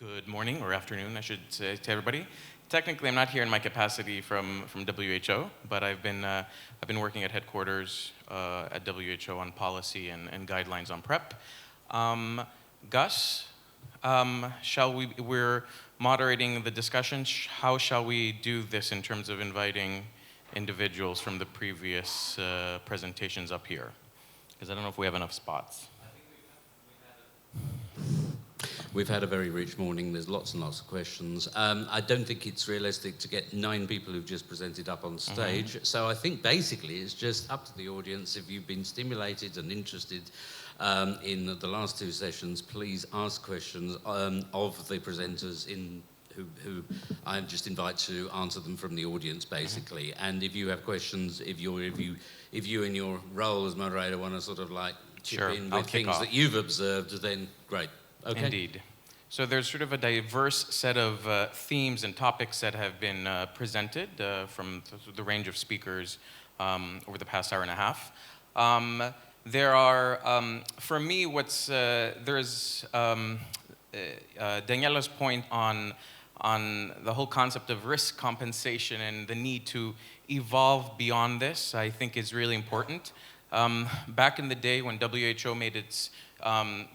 Good morning or afternoon, I should say to everybody. Technically, I'm not here in my capacity from WHO, but I've been working at headquarters at WHO on policy and guidelines on PrEP. Gus, we're moderating the discussion. How shall we do this in terms of inviting individuals from the previous presentations up here? Because I don't know if we have enough spots. We've had a very rich morning. There's lots and lots of questions. I don't think it's realistic to get 9 people who've just presented up on stage. Mm-hmm. So I think basically it's just up to the audience. If you've been stimulated and interested in the last 2 sessions, please ask questions of the presenters who I just invite to answer them from the audience, basically. Mm-hmm. And if you have questions, if you in your role as moderator want to sort of like chip in with things that you've observed, then great. Okay. Indeed. So there's sort of a diverse set of themes and topics that have been presented from the range of speakers over the past hour and a half. There are, for me, there's Daniela's point on the whole concept of risk compensation and the need to evolve beyond this, I think is really important. Back in the day when WHO made its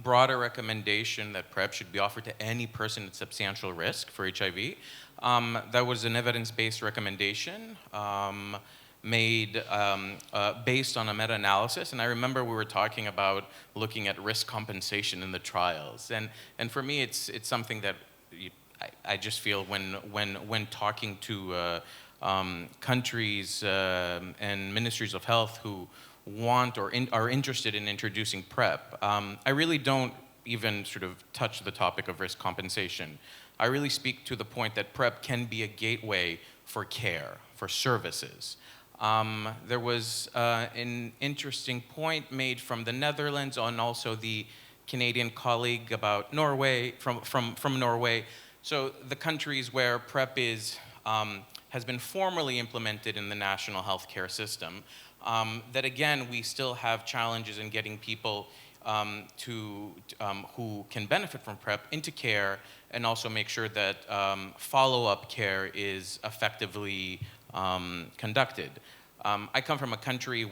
broader recommendation that PrEP should be offered to any person at substantial risk for HIV. That was an evidence-based recommendation made based on a meta-analysis. And I remember we were talking about looking at risk compensation in the trials. And for me, it's something that I just feel when talking to countries and ministries of health who want or are interested in introducing PrEP, I really don't even sort of touch the topic of risk compensation. I really speak to the point that PrEP can be a gateway for care, for services. There was an interesting point made from the Netherlands and also the Canadian colleague about Norway, from Norway. So the countries where PrEP has been formally implemented in the national healthcare system, that again, we still have challenges in getting people who can benefit from PrEP into care and also make sure that follow-up care is effectively conducted. I come from a country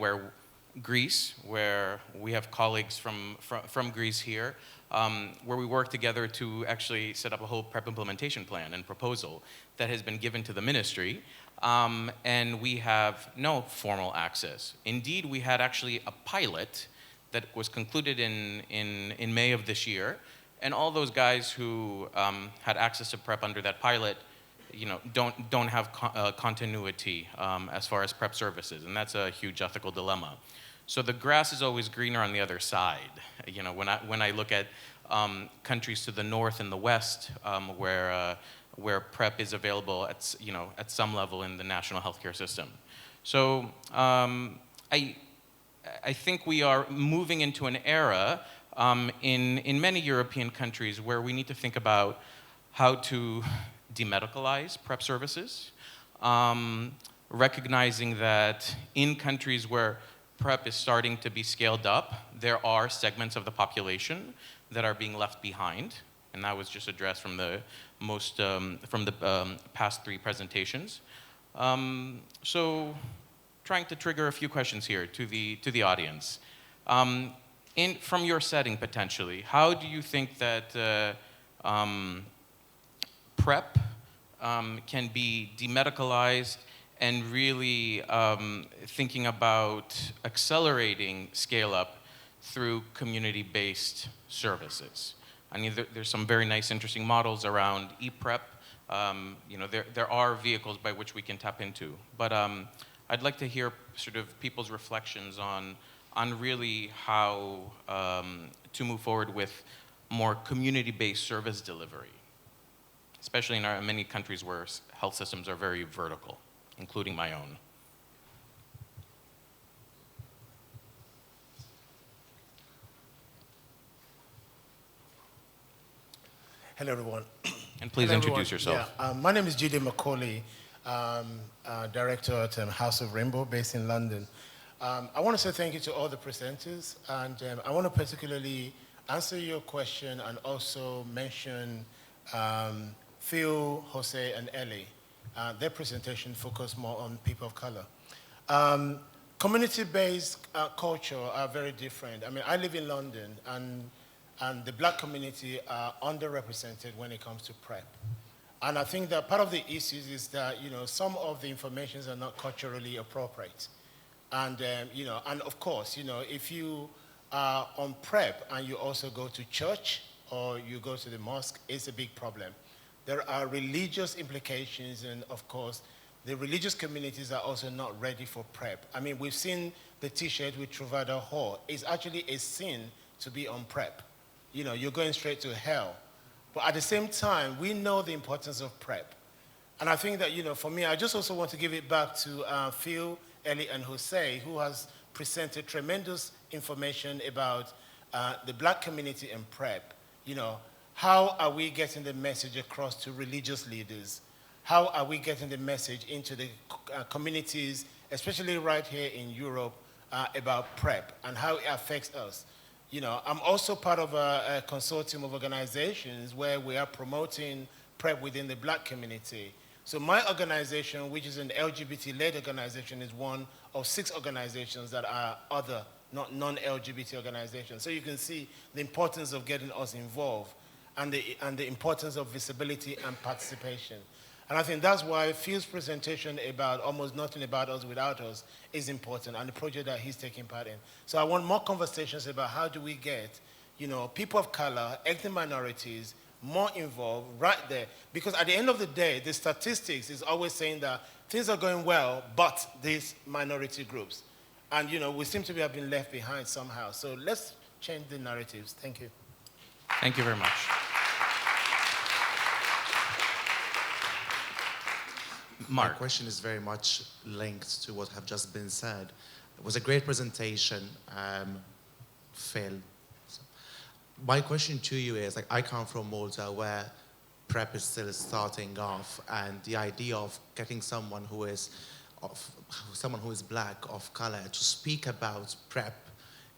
Greece, where we have colleagues from Greece here, where we work together to actually set up a whole PrEP implementation plan and proposal that has been given to the ministry. And we have no formal access. Indeed, we had actually a pilot that was concluded in May of this year, and all those guys who had access to PrEP under that pilot, don't have continuity as far as PrEP services, and that's a huge ethical dilemma. So the grass is always greener on the other side. When I look at countries to the north and the west, where PrEP is available at some level in the national healthcare system. So I think we are moving into an era in many European countries where we need to think about how to demedicalize PrEP services, recognizing that in countries where PrEP is starting to be scaled up, there are segments of the population that are being left behind, and that was just addressed from the past 3 presentations. So, trying to trigger a few questions here to the audience. From your setting potentially, how do you think that PrEP can be demedicalized and really thinking about accelerating scale-up through community-based services? I mean, there's some very nice, interesting models around e-PrEP. There are vehicles by which we can tap into. But I'd like to hear sort of people's reflections on really how to move forward with more community-based service delivery, especially in many countries where health systems are very vertical, including my own. Hello, everyone. And please introduce yourself. Yeah, my name is Judy Macaulay, director at House of Rainbow, based in London. I want to say thank you to all the presenters, and I want to particularly answer your question and also mention Phil, Jose, and Ellie, their presentation focused more on people of color. Community-based culture are very different. I mean, I live in London, and the black community are underrepresented when it comes to PrEP. And I think that part of the issues is that, some of the informations are not culturally appropriate. And, and of course, if you are on PrEP and you also go to church or you go to the mosque, it's a big problem. There are religious implications, and of course, the religious communities are also not ready for PrEP. I mean, we've seen the T-shirt with Truvada Hall. It's actually a sin to be on PrEP. You're going straight to hell. But at the same time, we know the importance of PrEP. And I think that, for me, I just also want to give it back to Phil, Ellie, and Jose, who has presented tremendous information about the black community and PrEP. How are we getting the message across to religious leaders? How are we getting the message into the communities, especially right here in Europe, about PrEP and how it affects us? I'm also part of a consortium of organizations where we are promoting PrEP within the black community. So my organization, which is an LGBT-led organization, is one of 6 organizations that are other, not non-LGBT organizations. So you can see the importance of getting us involved and the importance of visibility and participation. And I think that's why Phil's presentation about almost nothing about us without us is important, and the project that he's taking part in. So I want more conversations about how do we get, people of color, ethnic minorities, more involved right there. Because at the end of the day, the statistics is always saying that things are going well, but these minority groups. And, we seem to have been left behind somehow. So let's change the narratives. Thank you. Thank you very much. My Mark. question is very much linked to what have just been said. It was a great presentation, Phil. So my question to you is, I come from Malta where PrEP is still starting off, and the idea of getting someone who is black, of color, to speak about PrEP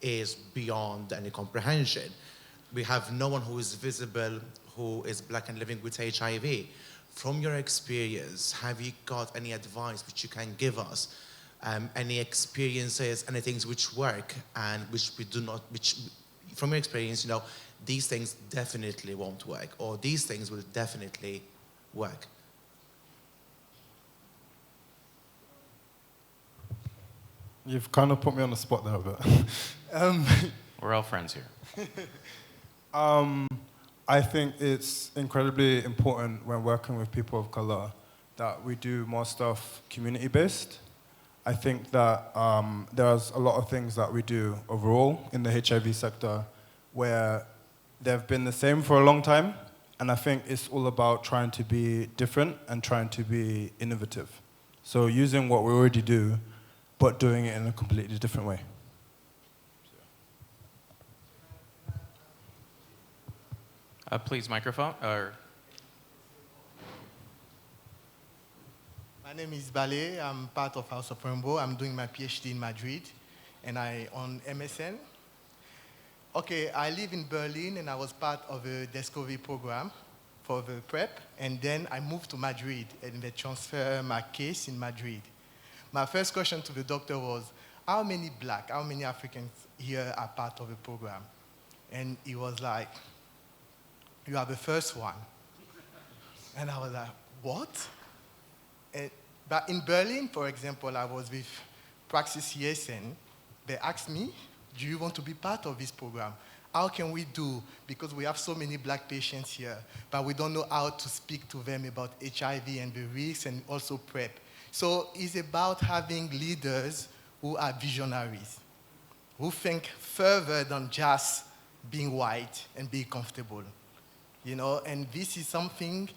is beyond any comprehension. We have no one who is visible, who is black and living with HIV. From your experience, have you got any advice which you can give us? Any experiences, any things which work and which we do not, which from your experience, these things definitely won't work, or these things will definitely work? You've kind of put me on the spot there a bit. We're all friends here. I think it's incredibly important when working with people of color that we do more stuff community-based. I think that there's a lot of things that we do overall in the HIV sector where they've been the same for a long time, and I think it's all about trying to be different and trying to be innovative. So using what we already do, but doing it in a completely different way. Please, microphone. My name is Bale. I'm part of House of Rainbow. I'm doing my PhD in Madrid, and I on MSN. Okay, I live in Berlin, and I was part of a discovery program for the PrEP, and then I moved to Madrid, and they transferred my case in Madrid. My first question to the doctor was, how many Africans here are part of the program? And he was like, you are the first one. And I was like, what? But in Berlin, for example, I was with Praxis ESN. They asked me, do you want to be part of this program? How can we do? Because we have so many black patients here, but we don't know how to speak to them about HIV and the risks and also PrEP. So it's about having leaders who are visionaries, who think further than just being white and being comfortable. And this is something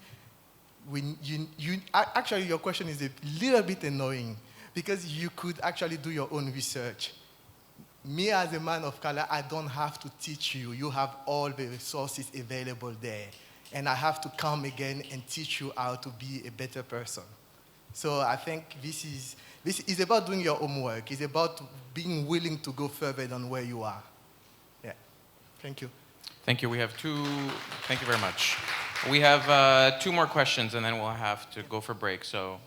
actually your question is a little bit annoying because you could actually do your own research. Me as a man of color, I don't have to teach you. You have all the resources available there. And I have to come again and teach you how to be a better person. So I think this is about doing your homework. It's about being willing to go further than where you are. Yeah. Thank you. Thank you. We have two. Thank you very much. We have 2 more questions, and then we'll have to go for break. So,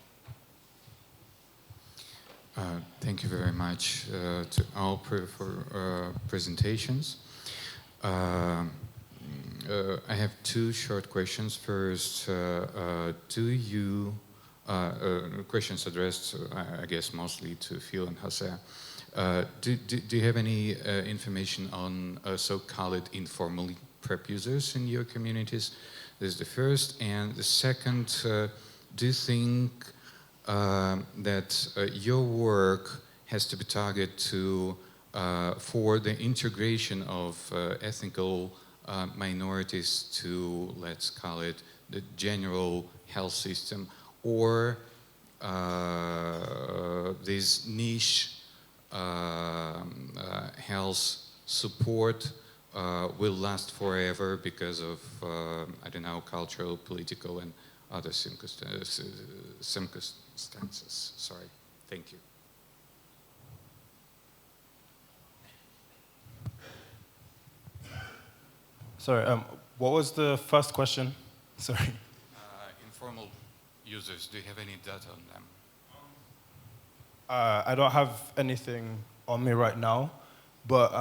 Thank you very much to all for presentations. I have 2 short questions. First, questions addressed, I guess, mostly to Phil and Jose. Do you have any information on so-called informal PrEP users in your communities? This is the first. And the second, do you think that your work has to be targeted to for the integration of ethnical minorities to, let's call it, the general health system, or this niche health support will last forever because of, I don't know, cultural, political, and other circumstances. Sorry. Thank you. Sorry, what was the first question? Sorry. Informal users, do you have any data on them? I don't have anything on me right now, but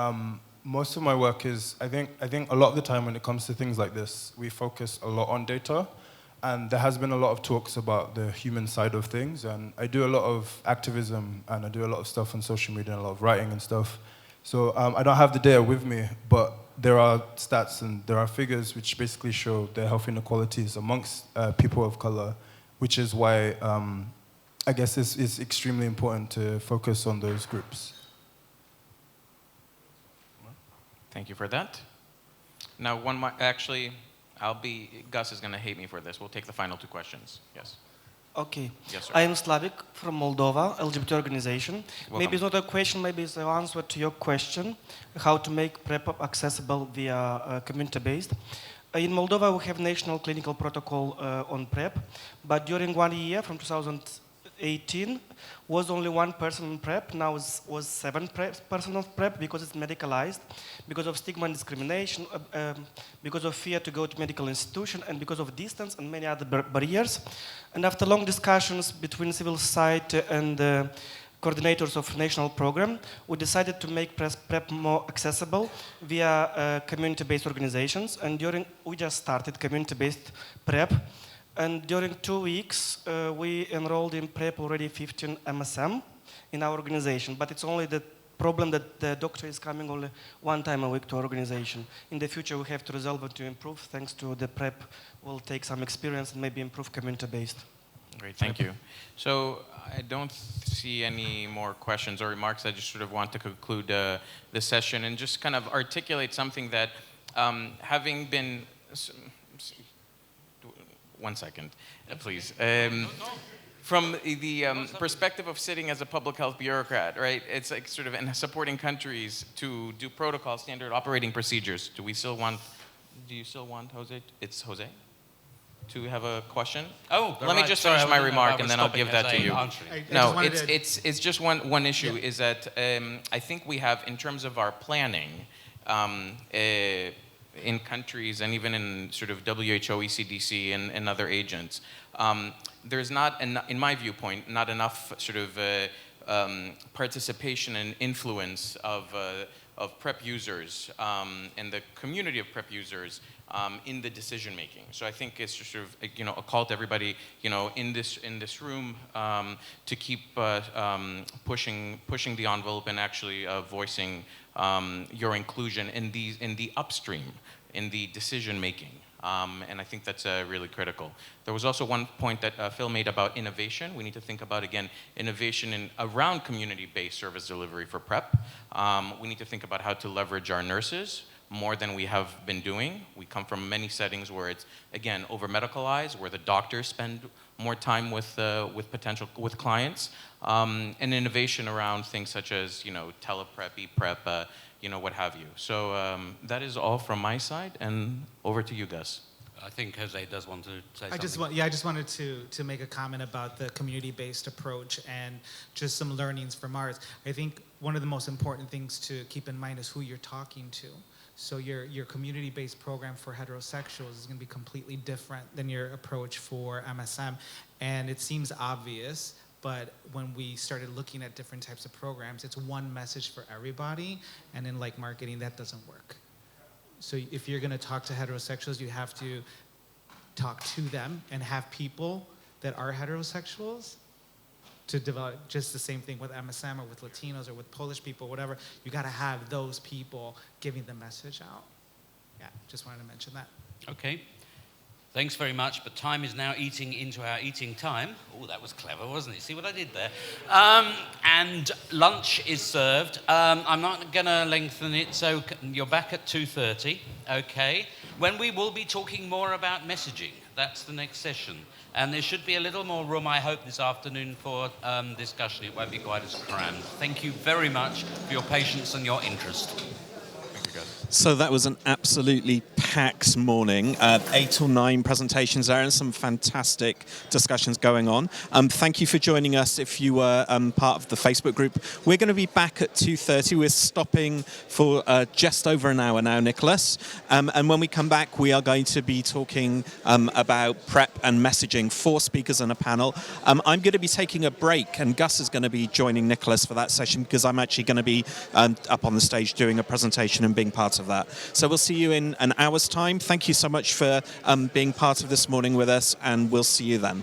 most of my work is, I think a lot of the time when it comes to things like this, we focus a lot on data, and there has been a lot of talks about the human side of things, and I do a lot of activism, and I do a lot of stuff on social media, and a lot of writing and stuff. So I don't have the data with me, but there are stats and there are figures which basically show the health inequalities amongst people of color, which is why I guess it's extremely important to focus on those groups. thank you for that. Now, Gus is going to hate me for this. We'll take the final 2 questions. Yes. Okay. Yes, sir. I am Slavik from Moldova, LGBT organization. Welcome. Maybe it's not a question, maybe it's an answer to your question, how to make PrEP accessible via community-based. In Moldova, we have national clinical protocol on PrEP, but during 1 year, from 2018, was only 1 person on PrEP, now was 7 person on PrEP because it's medicalized, because of stigma and discrimination, because of fear to go to medical institution, and because of distance and many other barriers. And after long discussions between civil society and the coordinators of national program, we decided to make PrEP more accessible via community-based organizations. And we just started community-based PrEP. And during 2 weeks, we enrolled in PrEP already 15 MSM in our organization. But it's only the problem that the doctor is coming only 1 time a week to our organization. In the future, we have to resolve it to improve. Thanks to the PrEP, we'll take some experience and maybe improve community-based. Great, thank you. So I don't see any more questions or remarks. I just sort of want to conclude the session and just kind of articulate something that having been... 1 second, please. From the perspective of sitting as a public health bureaucrat, right? It's like sort of in supporting countries to do protocol, standard operating procedures. Do you still want Jose? It's Jose? To have a question? Oh, let me just finish my remark and then I'll give that to you. No, it's just one issue is that I think we have, in terms of our planning, in countries and even in sort of WHO, ECDC, and other agents, there's not, in my viewpoint, not enough sort of participation and influence of PrEP users and the community of PrEP users in the decision making. So I think it's just sort of a call to everybody in this room to keep pushing the envelope and actually voicing your inclusion in the upstream, in the decision making. And I think that's really critical. There was also one point that Phil made about innovation. We need to think about, again, innovation around community-based service delivery for PrEP. We need to think about how to leverage our nurses more than we have been doing. We come from many settings where it's, again, over-medicalized, where the doctors spend more time with clients, and innovation around things such as, teleprep, e-prep, what have you. So that is all from my side, and over to you, Gus. I think Jose does want to say something. I just wanted to make a comment about the community-based approach and just some learnings from ours. I think one of the most important things to keep in mind is who you're talking to. So your community-based program for heterosexuals is going to be completely different than your approach for MSM. And it seems obvious, but when we started looking at different types of programs, it's one message for everybody. And in like marketing, that doesn't work. So if you're going to talk to heterosexuals, you have to talk to them and have people that are heterosexuals to develop. Just the same thing with MSM or with Latinos or with Polish people, whatever. You got to have those people giving the message out. Yeah, just wanted to mention that. Okay. Thanks very much, but time is now eating into our eating time. Oh, that was clever, wasn't it? See what I did there? And lunch is served. I'm not going to lengthen it, so you're back at 2:30, okay? When we will be talking more about messaging. That's the next session. And there should be a little more room, I hope, this afternoon for discussion. It won't be quite as crammed. Thank you very much for your patience and your interest. So that was an absolutely packed morning. 8 or 9 presentations there and some fantastic discussions going on. Thank you for joining us if you were part of the Facebook group. We're going to be back at 2:30. We're stopping for just over an hour now, Nicholas. And when we come back, we are going to be talking about PrEP and messaging, 4 speakers and a panel. I'm going to be taking a break, and Gus is going to be joining Nicholas for that session because I'm actually going to be up on the stage doing a presentation and being part of that. So we'll see you in an hour's time. Thank you so much for being part of this morning with us, and we'll see you then.